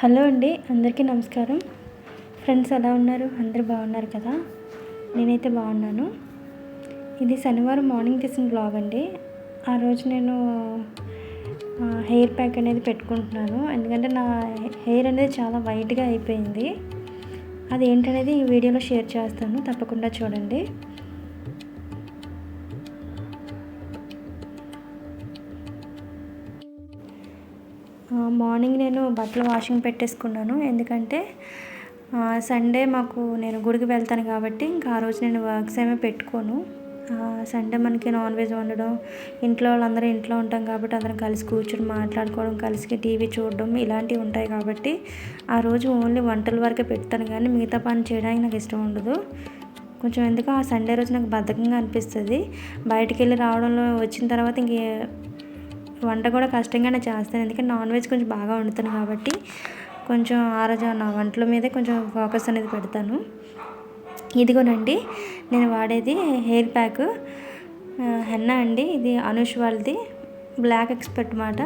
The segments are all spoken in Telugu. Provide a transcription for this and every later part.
హలో అండి, అందరికీ నమస్కారం. ఫ్రెండ్స్ ఎలా ఉన్నారు? అందరూ బాగున్నారు కదా? నేనైతే బాగున్నాను. ఇది శనివారం మార్నింగ్ తీసిన బ్లాగ్ అండి. ఆ రోజు నేను హెయిర్ ప్యాక్ అనేది పెట్టుకుంటున్నాను. ఎందుకంటే నా హెయిర్ అనేది చాలా వైట్గా అయిపోయింది. అది ఏంటనేది ఈ వీడియోలో షేర్ చేస్తాను, తప్పకుండా చూడండి. మార్నింగ్ నేను బట్టలు వాషింగ్ పెట్టేసుకున్నాను. ఎందుకంటే సండే నేను గుడికి వెళ్తాను కాబట్టి ఇంకా ఆ రోజు నేను వర్క్స్ ఏమీ పెట్టుకోను. సండే మనకి నాన్ వెజ్ వండడం, ఇంట్లో వాళ్ళందరూ ఇంట్లో ఉంటాం కాబట్టి అందరం కలిసి కూర్చొని మాట్లాడుకోవడం, కలిసి టీవీ చూడడం ఇలాంటివి ఉంటాయి కాబట్టి ఆ రోజు ఓన్లీ వంటల వరకే పెడతాను. కానీ మిగతా పని చేయడానికి నాకు ఇష్టం ఉండదు. కొంచెం ఎందుకో ఆ సండే రోజు నాకు బద్ధకంగా అనిపిస్తుంది. బయటికి వెళ్ళి రావడంలో వచ్చిన తర్వాత వంట కూడా కష్టంగానే చేస్తాను. ఎందుకంటే నాన్ వెజ్ కొంచెం బాగా వండుతాను కాబట్టి కొంచెం ఆ రోజు నా వంటల మీదే కొంచెం ఫోకస్ అనేది పెడతాను. ఇదిగోనండి నేను వాడేది హెయిర్ ప్యాక్ హెన్నా అండి. ఇది అనుష్ వాళ్ళది బ్లాక్ ఎక్స్పర్ట్ మాట.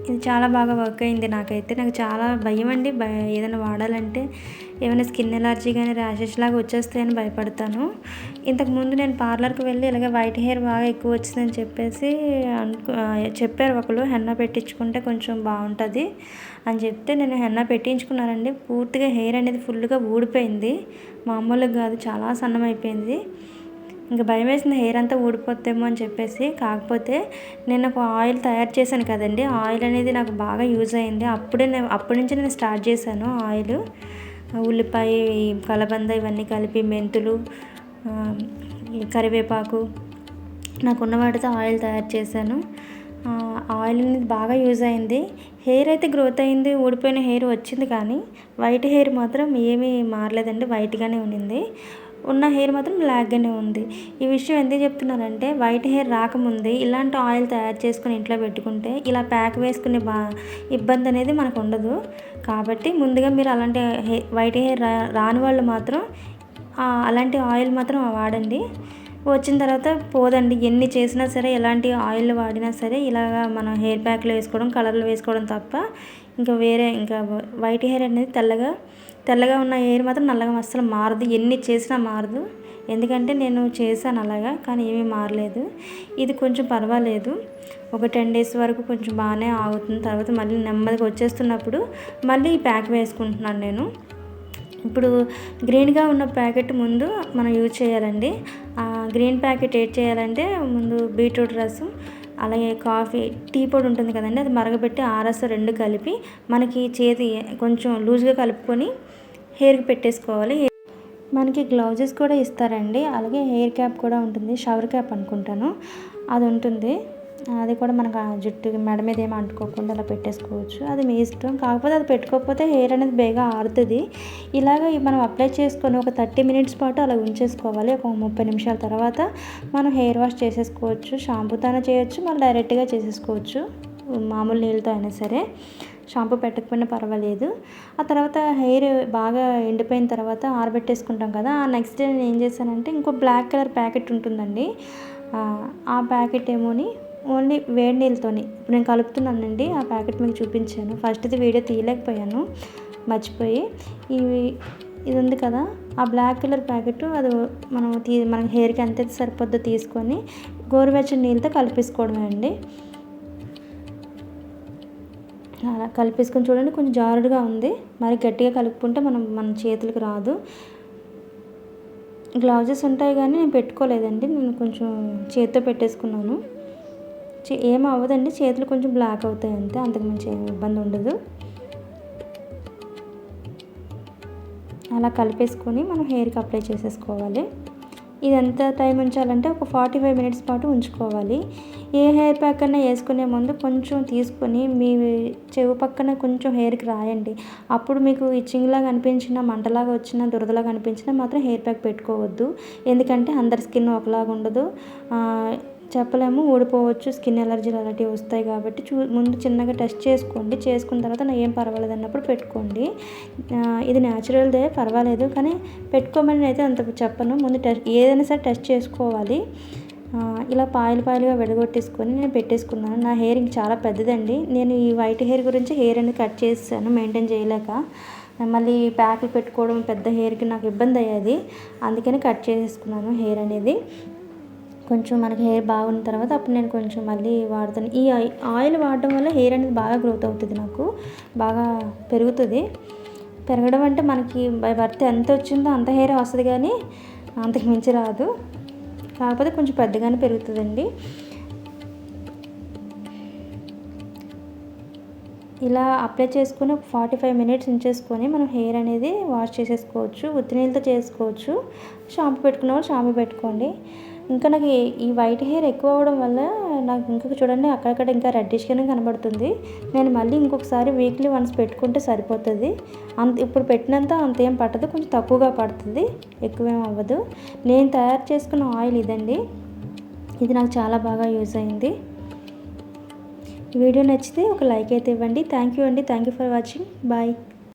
ఇది చాలా బాగా వర్క్ అయింది నాకైతే. నాకు చాలా భయం అండి ఏదైనా వాడాలంటే ఏమైనా స్కిన్ ఎలర్జీ కానీ ర్యాషెస్ లాగా వచ్చేస్తాయని భయపడతాను. ఇంతకుముందు నేను పార్లర్కి వెళ్ళి ఇలాగ వైట్ హెయిర్ బాగా ఎక్కువ వచ్చిందని చెప్పేసి చెప్పారు ఒకరు, హెన్నా పెట్టించుకుంటే కొంచెం బాగుంటుంది అని చెప్తే నేను హెన్నా పెట్టించుకున్నానండి. పూర్తిగా హెయిర్ అనేది ఫుల్గా ఊడిపోయింది, మామూలుగా కాదు, చాలా సన్నమైపోయింది. ఇంకా భయం వేసింది హెయిర్ అంతా ఊడిపోతేమో అని చెప్పేసి. కాకపోతే నేను ఒక ఆయిల్ తయారు చేశాను కదండి, ఆయిల్ అనేది నాకు బాగా యూజ్ అయింది. అప్పటి నుంచి నేను స్టార్ట్ చేశాను ఆయిల్. ఉల్లిపాయ, కలబంద ఇవన్నీ కలిపి, మెంతులు, కరివేపాకు నాకున్న వాటితో ఆయిల్ తయారు చేశాను. ఆయిల్ అనేది బాగా యూజ్ అయింది. హెయిర్ అయితే గ్రోత్ అయింది, ఊడిపోయిన హెయిర్ వచ్చింది, కానీ వైట్ హెయిర్ మాత్రం ఏమీ మారలేదండి, వైట్గానే ఉన్నింది. ఉన్న హెయిర్ మాత్రం బ్లాక్గానే ఉంది. ఈ విషయం ఎందుకు చెప్తున్నానంటే వైట్ హెయిర్ రాకముందే ఇలాంటి ఆయిల్ తయారు చేసుకుని ఇంట్లో పెట్టుకుంటే ఇలా ప్యాక్ వేసుకునే ఇబ్బంది అనేది మనకు ఉండదు. కాబట్టి ముందుగా మీరు అలాంటి వైట్ హెయిర్ రాని వాళ్ళు మాత్రం అలాంటి ఆయిల్ మాత్రం వాడండి. వచ్చిన తర్వాత పోదండి. ఎన్ని చేసినా సరే, ఎలాంటి ఆయిల్ వాడినా సరే ఇలాగా మనం హెయిర్ ప్యాక్లో వేసుకోవడం, కలర్లు వేసుకోవడం తప్ప ఇంకా వైట్ హెయిర్ అనేది తెల్లగా ఉన్న హెయిర్ మాత్రం నల్లగా అస్సలు మారదు. ఎన్ని చేసినా మారదు. ఎందుకంటే నేను చేశాను అలాగా, కానీ ఏమీ మారలేదు. ఇది కొంచెం పర్వాలేదు. ఒక 10 days వరకు కొంచెం బాగానే ఆగుతుంది. తర్వాత మళ్ళీ నెమ్మదిగా వచ్చేస్తున్నప్పుడు మళ్ళీ ఈ ప్యాక్ వేసుకుంటున్నాను నేను. ఇప్పుడు గ్రీన్గా ఉన్న ప్యాకెట్ ముందు మనం యూజ్ చేయాలండి. ఆ గ్రీన్ ప్యాకెట్ ఏడ్ చేయాలంటే ముందు బీట్రూట్ రసం, అలాగే కాఫీ, టీ పొడి ఉంటుంది కదండి, అది మరగబెట్టి ఆ రసం 2 కలిపి మనకి చేతి కొంచెం లూజ్గా కలుపుకొని హెయిర్కి పెట్టేసుకోవాలి. మనకి గ్లౌజెస్ కూడా ఇస్తారండి. అలాగే హెయిర్ క్యాప్ కూడా ఉంటుంది, షవర్ క్యాప్ అనుకుంటాను, అది ఉంటుంది. అది కూడా మనకు ఆ జుట్టు మెడ మీద ఏమి అంటుకోకుండా అలా పెట్టేసుకోవచ్చు. అది మీ ఇష్టం. కాకపోతే అది పెట్టుకోకపోతే హెయిర్ అనేది బేగా ఆరుతుంది. ఇలాగ మనం అప్లై చేసుకొని ఒక 30 minutes పాటు అలా ఉంచేసుకోవాలి. ఒక 30 నిమిషాల తర్వాత మనం హెయిర్ వాష్ చేసేసుకోవచ్చు. షాంపూతోనే చేయొచ్చు, మళ్ళీ డైరెక్ట్గా చేసేసుకోవచ్చు, మామూలు నీళ్ళతో అయినా సరే. షాంపూ పెట్టకపోయినా పర్వాలేదు. ఆ తర్వాత హెయిర్ బాగా ఎండిపోయిన తర్వాత ఆరబెట్టేసుకుంటాం కదా, ఆ నెక్స్ట్ డే నేను ఏం చేశానంటే ఇంకో బ్లాక్ కలర్ ప్యాకెట్ ఉంటుందండి. ఆ ప్యాకెట్ ఏమోని ఓన్లీ వేడి నీళ్ళతోని ఇప్పుడు నేను కలుపుతున్నానండి. ఆ ప్యాకెట్ మీకు చూపించాను. ఫస్ట్ది వీడియో తీయలేకపోయాను, మర్చిపోయి. ఇది ఉంది కదా, ఆ బ్లాక్ కలర్ ప్యాకెట్, అది మన హెయిర్కి ఎంత సరిపోద్దో తీసుకొని గోరువెచ్చని నీళ్ళతో కలిపేసుకోవడమే అండి. అలా కలిపేసుకొని చూడండి, కొంచెం జారుడుగా ఉంది. మరి గట్టిగా కలుపుకుంటే మన చేతులకు రాదు. గ్లౌజెస్ ఉంటాయి కానీ నేను పెట్టుకోలేదండి. నేను కొంచెం చేతితో పెట్టేసుకున్నాను. ఏం అవ్వదండి, చేతులు కొంచెం బ్లాక్ అవుతాయి అంతే, అంతకుమించి ఏమి ఇబ్బంది ఉండదు. అలా కలిపేసుకొని మనం హెయిర్కి అప్లై చేసేసుకోవాలి. ఇది ఎంత టైం ఉంచాలంటే ఒక 45 minutes పాటు ఉంచుకోవాలి. ఏ హెయిర్ ప్యాక్ అన్నా వేసుకునే ముందు కొంచెం తీసుకొని మీ చెవు పక్కన కొంచెం హెయిర్కి రాయండి. అప్పుడు మీకు ఇచ్చింగ్ లాగా అనిపించినా, మంటలాగా వచ్చినా, దురదలాగా అనిపించినా మాత్రం హెయిర్ ప్యాక్ పెట్టుకోవద్దు. ఎందుకంటే అందరి స్కిన్ ఒకలాగా ఉండదు, చెప్పలేము, ఊడిపోవచ్చు, స్కిన్ ఎలర్జీలు అలాంటివి వస్తాయి. కాబట్టి ముందు చిన్నగా టెస్ట్ చేసుకోండి. చేసుకున్న తర్వాత ఏం పర్వాలేదు అన్నప్పుడు పెట్టుకోండి. ఇది న్యాచురల్దే, పర్వాలేదు, కానీ పెట్టుకోమని అయితే అంత చెప్పను. ముందు ఏదైనా సరే టెస్ట్ చేసుకోవాలి. ఇలా పాయలుగా విడగొట్టేసుకొని నేను పెట్టేసుకున్నాను. నా హెయిర్ ఇంక చాలా పెద్దదండి. నేను ఈ వైట్ హెయిర్ గురించి హెయిర్ అనేది కట్ చేసేసాను మెయింటైన్ చేయలేక. మళ్ళీ ప్యాకులు పెట్టుకోవడం పెద్ద హెయిర్కి నాకు ఇబ్బంది అయ్యేది. అందుకని కట్ చేసేసుకున్నాను హెయిర్ అనేది. కొంచెం మనకి హెయిర్ బాగున్న తర్వాత అప్పుడు నేను కొంచెం మళ్ళీ వాడతాను. ఈ ఆయిల్ వాడడం వల్ల హెయిర్ అనేది బాగా గ్రోత్ అవుతుంది, నాకు బాగా పెరుగుతుంది. పెరగడం అంటే మనకి బై బర్త్ ఎంత వచ్చిందో అంత హెయిర్ వస్తుంది, కానీ అంతకు మించి రాదు. కాకపోతే కొంచెం పెద్దగానే పెరుగుతుందండి. ఇలా అప్లై చేసుకొని ఒక 45 మినిట్స్ ఉంచేసుకొని మనం హెయిర్ అనేది వాష్ చేసేసుకోవచ్చు. ఉత్తి నీళ్ళతో చేసుకోవచ్చు. షాంపూ పెట్టుకున్న వాళ్ళు షాంపూ పెట్టుకోండి. ఇంకా నాకు ఈ వైట్ హెయిర్ ఎక్కువ అవ్వడం వల్ల నాకు ఇంకా చూడండి అక్కడక్కడ ఇంకా రెడ్డిష్గానే కనబడుతుంది. నేను మళ్ళీ ఇంకొకసారి వీక్లీ వన్స్ పెట్టుకుంటే సరిపోతుంది. ఇప్పుడు పెట్టినంత అంతేం పట్టదు, కొంచెం తక్కువగా పడుతుంది, ఎక్కువేం అవ్వదు. నేను తయారు చేసుకున్న ఆయిల్ ఇదండి. ఇది నాకు చాలా బాగా యూజ్ అయింది. ఈ వీడియో నచ్చితే ఒక లైక్ అయితే ఇవ్వండి. థ్యాంక్ యూ అండి. Thank you for watching. Bye.